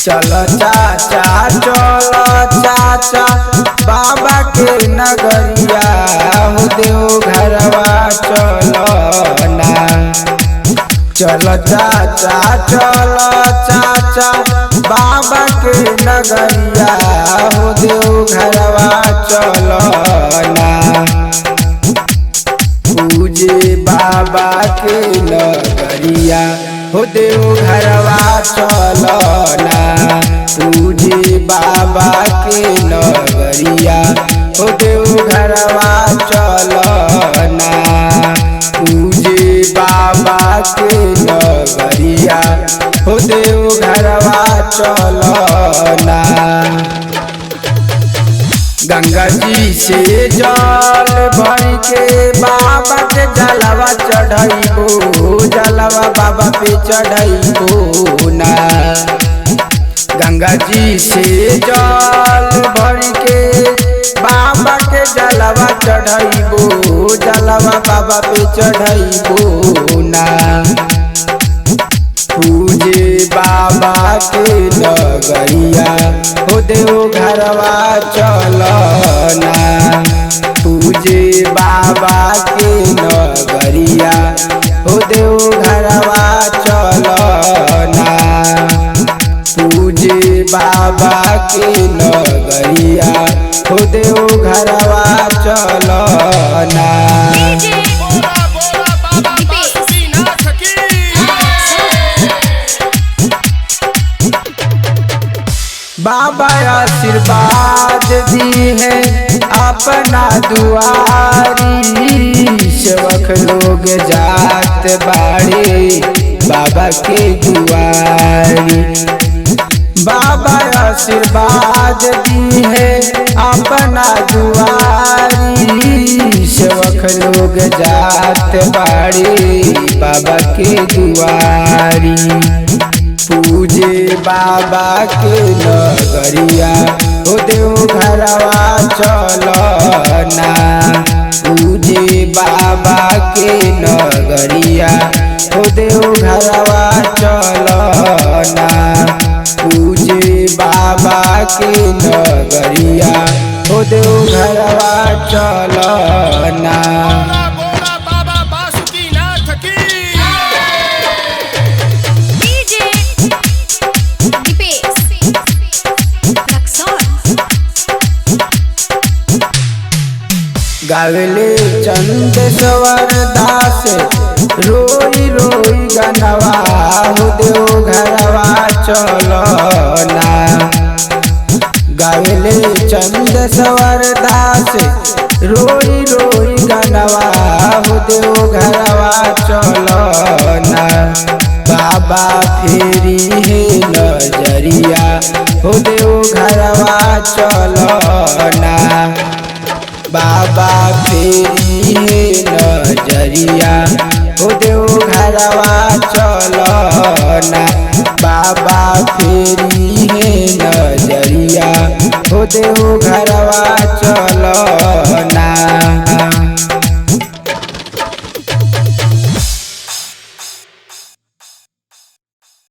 चलो चाचा चलो चाचा बाबा के नगरिया हो देव घरवा चलो ना। चलो चाचा चलो चाचा बाबा के नगरिया हो देव घरवा चलो ना। पूजे बाबा के नगरिया हो देव घरवा चलो ना। पूजे बाबा के नगरिया हो देव घरवा चलो ना। पूजे बाबा के नगरिया हो देव घरवा चलो ना। गंगा जी से जल भर के बाबा के जलवा चढ़ाइबो, जलवा बाबा पे चढ़ाइबो ना। गंगा जी से जल भर के बाबा के जलवा चढ़ाइबो, जलवा बाबा पे चढ़ाइबो ना। पूजे बाबा के नगरिया हो देव घरवा चलो ना। पूजे बाबा के नगरिया हो देव घरवा चलो ना। पूजे बाबा के नगरिया हो देव घरवा चलो ना। बाबा आशीर्वाद दी है अपना दुआरी, सेवक लोग जात बाड़े बाबा के दुआरी। बाबा आशीर्वाद दी है अपना दुआरी, सेवक लोग जात बाड़े बाबा के दुआरी। पूजे बाबा के नगरिया हो देव घरवा चलो ना। पूजे बाबा के नगरिया हो देव घरवा चलो ना। पूजे बाबा के नगरिया हो देव घरवा चलो ना। गावले चंदेश्वर दास रोई रोई गनवा हो देव घरवा चलो ना। गावले चंदेश्वर दास रोई रोई गनवा हो देव घरवा चलो ना। बाबा फेरी है नजरिया हो देव घरवा चलो ना। बाबा फेरी है नजरिया हो देव घरवा चलो ना। बाबा फेरी है नजरिया हो देव घरवा चलो